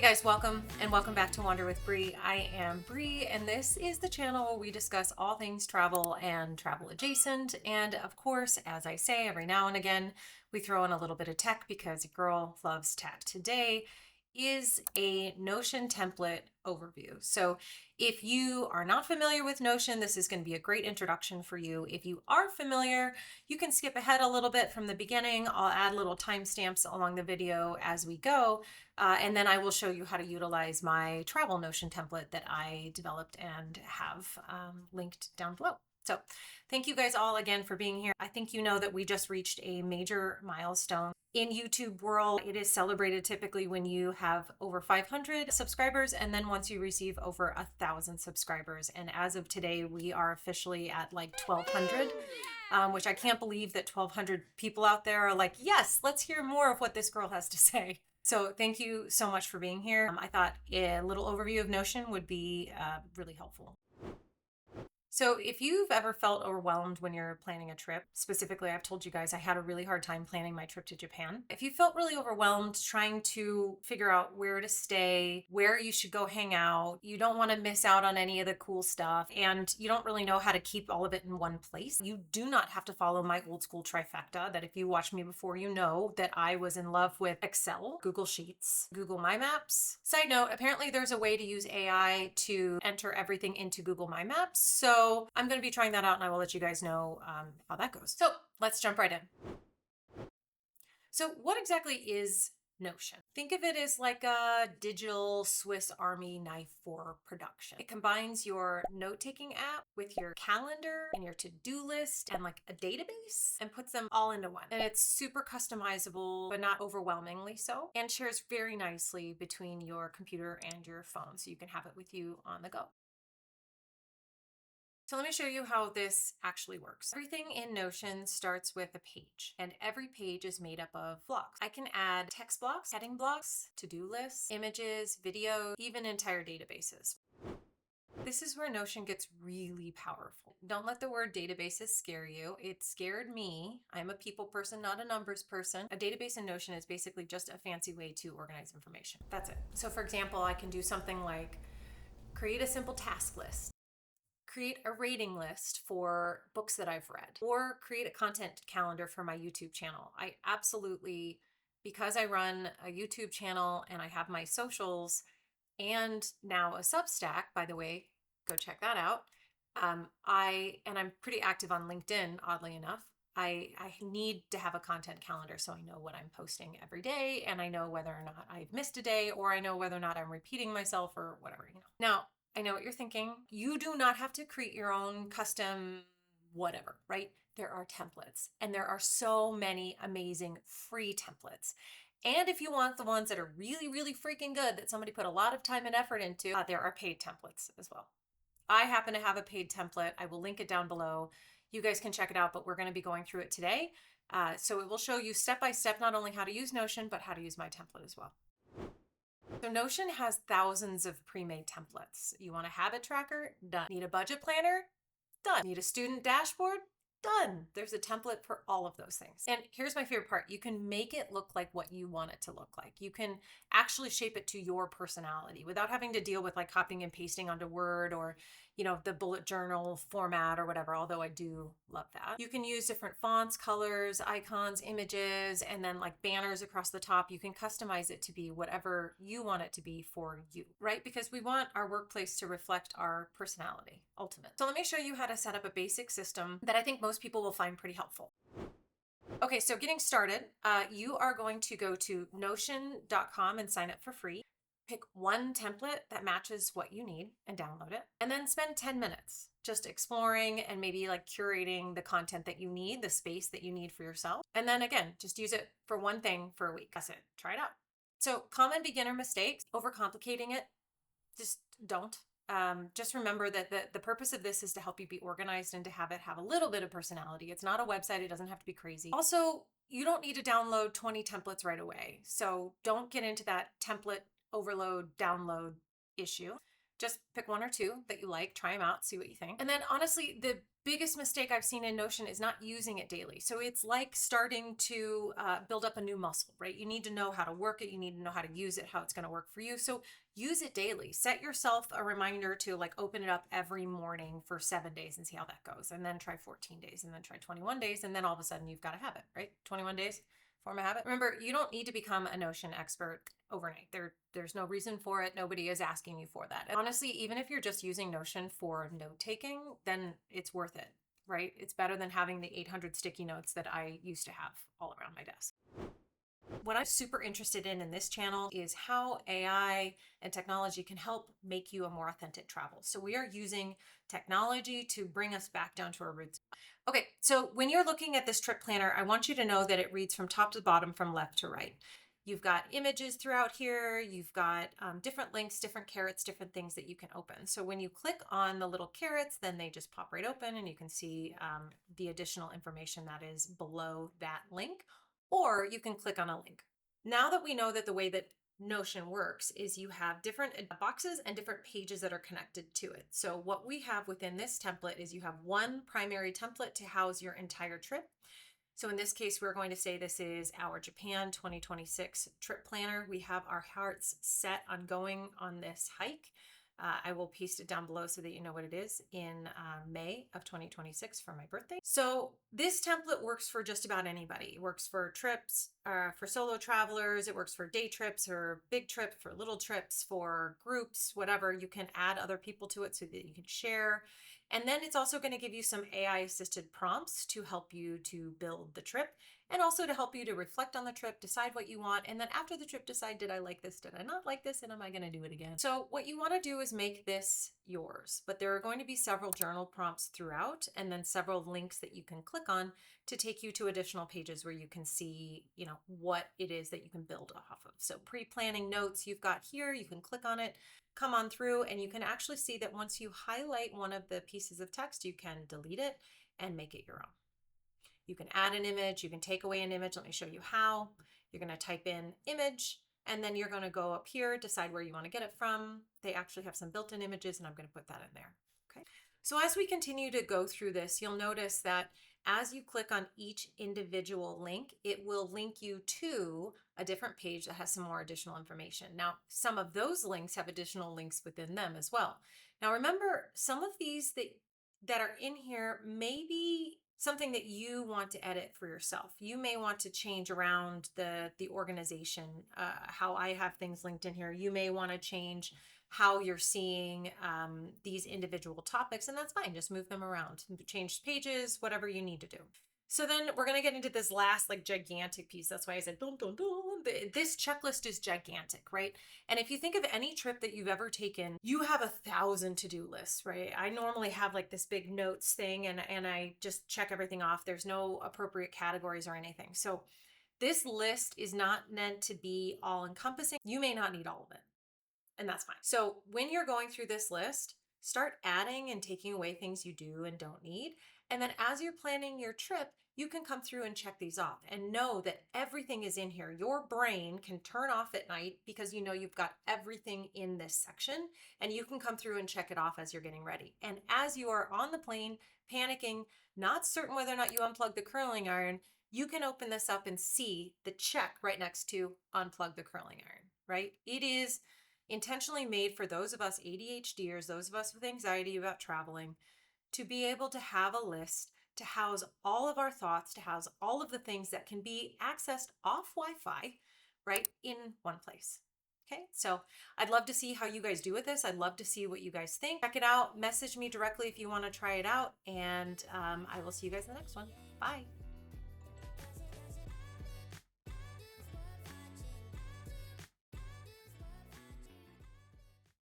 Hey guys, welcome and welcome back to Wander with Bree. I am Bree and this is the channel where we discuss all things travel and travel adjacent. And of course, as I say every now and again, we throw in a little bit of tech because a girl loves tech. Today is a Notion template overview. So if you are not familiar with Notion, this is going to be a great introduction for you. If you are familiar, you can skip ahead a little bit from the beginning. I'll add little timestamps along the video as we go. And then I will show you how to utilize my travel Notion template that I developed and have linked down below. So thank you guys all again for being here. I think you know that we just reached a major milestone. In YouTube world, it is celebrated typically when you have over 500 subscribers and then once you receive over 1,000 subscribers. And as of today, we are officially at like 1,200, which I can't believe that 1,200 people out there are like, yes, let's hear more of what this girl has to say. So thank you so much for being here. I thought a little overview of Notion would be really helpful. So if you've ever felt overwhelmed when you're planning a trip, specifically, I've told you guys I had a really hard time planning my trip to Japan. If you felt really overwhelmed trying to figure out where to stay, where you should go hang out, you don't want to miss out on any of the cool stuff, and you don't really know how to keep all of it in one place, you do not have to follow my old school trifecta that if you watched me before, you know that I was in love with Excel, Google Sheets, Google My Maps. Side note, apparently there's a way to use AI to enter everything into Google My Maps. So I'm going to be trying that out and I will let you guys know how that goes. So let's jump right in. So what exactly is Notion? Think of it as like a digital Swiss Army knife for production. It combines your note-taking app with your calendar and your to-do list and like a database and puts them all into one. And it's super customizable, but not overwhelmingly so, and shares very nicely between your computer and your phone so you can have it with you on the go. So let me show you how this actually works. Everything in Notion starts with a page, and every page is made up of blocks. I can add text blocks, heading blocks, to-do lists, images, videos, even entire databases. This is where Notion gets really powerful. Don't let the word databases scare you. It scared me. I'm a people person, not a numbers person. A database in Notion is basically just a fancy way to organize information. That's it. So for example, I can do something like create a simple task list, create a rating list for books that I've read, or create a content calendar for my YouTube channel. I absolutely, because I run a YouTube channel and I have my socials and now a Substack, by the way, go check that out. I'm pretty active on LinkedIn, oddly enough. I need to have a content calendar so I know what I'm posting every day and I know whether or not I've missed a day or I know whether or not I'm repeating myself or whatever, you know. Now, I know what you're thinking. You do not have to create your own custom whatever, right? There are templates and there are so many amazing free templates. And if you want the ones that are really, really freaking good that somebody put a lot of time and effort into, there are paid templates as well. I happen to have a paid template. I will link it down below. You guys can check it out, but we're going to be going through it today. So it will show you step by step, not only how to use Notion, but how to use my template as well. So Notion has thousands of pre-made templates. You want a habit tracker? Done. Need a budget planner? Done. Need a student dashboard? Done. There's a template for all of those things. And here's my favorite part. You can make it look like what you want it to look like. You can actually shape it to your personality without having to deal with like copying and pasting onto Word or, you know, the bullet journal format or whatever, although I do love that. You can use different fonts, colors, icons, images, and then like banners across the top. You can customize it to be whatever you want it to be for you, right? Because we want our workplace to reflect our personality, ultimately. So let me show you how to set up a basic system that I think most people will find pretty helpful. Okay, so getting started, you are going to go to notion.com and sign up for free. Pick one template that matches what you need and download it. And then spend 10 minutes just exploring and maybe like curating the content that you need, the space that you need for yourself. And then again, just use it for one thing for a week. That's it. Try it out. So common beginner mistakes, overcomplicating it, just don't. Just remember that the purpose of this is to help you be organized and to have it have a little bit of personality. It's not a website. It doesn't have to be crazy. Also, you don't need to download 20 templates right away. So don't get into that template overload, download issue. Just pick one or two that you like, try them out, see what you think. And then honestly, the biggest mistake I've seen in Notion is not using it daily. So it's like starting to build up a new muscle, right? You need to know how to work it. You need to know how to use it, how it's going to work for you. So use it daily. Set yourself a reminder to like open it up every morning for 7 days and see how that goes. And then try 14 days and then try 21 days. And then all of a sudden you've got a habit, right? 21 days, form a habit. Remember, you don't need to become a Notion expert overnight. There's no reason for it. Nobody is asking you for that. And honestly, even if you're just using Notion for note taking, then it's worth it, right? It's better than having the 800 sticky notes that I used to have all around my desk. What I'm super interested in this channel is how AI and technology can help make you a more authentic travel. So we are using technology to bring us back down to our roots. Okay, so when you're looking at this trip planner, I want you to know that it reads from top to bottom, from left to right. You've got images throughout here. You've got different links, different carrots, different things that you can open. So when you click on the little carrots, then they just pop right open and you can see the additional information that is below that link, or you can click on a link. Now that we know that the way that Notion works is you have different boxes and different pages that are connected to it. So what we have within this template is you have one primary template to house your entire trip. So in this case, we're going to say this is our Japan 2026 trip planner. We have our hearts set on going on this hike. I will paste it down below so that you know what it is in May of 2026 for my birthday. So this template works for just about anybody. It works for trips, for solo travelers. It works for day trips or big trips, for little trips, for groups, whatever. You can add other people to it so that you can share. And then it's also going to give you some AI assisted prompts to help you to build the trip and also to help you to reflect on the trip, decide what you want. And then after the trip, decide, did I like this? Did I not like this? And am I going to do it again? So what you want to do is make this yours, but there are going to be several journal prompts throughout and then several links that you can click on to take you to additional pages where you can see, what it is that you can build off of. So pre-planning notes you've got here, you can click on it, come on through, and you can actually see that once you highlight one of the pieces of text, you can delete it and make it your own. You can add an image, you can take away an image. Let me show you how. You're going to type in image, and then you're going to go up here, decide where you want to get it from. They actually have some built-in images, and I'm going to put that in there. Okay. So as we continue to go through this, you'll notice that as you click on each individual link, it will link you to a different page that has some more additional information. Now, some of those links have additional links within them as well. Now, remember, some of these that are in here may be something that you want to edit for yourself. You may want to change around the organization, how I have things linked in here. You may want to change how you're seeing these individual topics, and that's fine. Just move them around, change pages, whatever you need to do. So then we're going to get into this last gigantic piece. That's why I said, dun, dun, dun. This checklist is gigantic, right? And if you think of any trip that you've ever taken, you have 1,000 to-do lists, right? I normally have this big notes thing and I just check everything off. There's no appropriate categories or anything. So this list is not meant to be all encompassing. You may not need all of it, and that's fine. So when you're going through this list, start adding and taking away things you do and don't need. And then as you're planning your trip, you can come through and check these off and know that everything is in here. Your brain can turn off at night because you've got everything in this section, and you can come through and check it off as you're getting ready. And as you are on the plane, panicking, not certain whether or not you unplug the curling iron, you can open this up and see the check right next to unplug the curling iron, right? It is intentionally made for those of us ADHDers, those of us with anxiety about traveling, to be able to have a list to house all of our thoughts, to house all of the things that can be accessed off Wi-Fi, right, in one place. Okay, so I'd love to see how you guys do with this. I'd love to see what you guys think. Check it out. Message me directly if you want to try it out, and I will see you guys in the next one. Bye.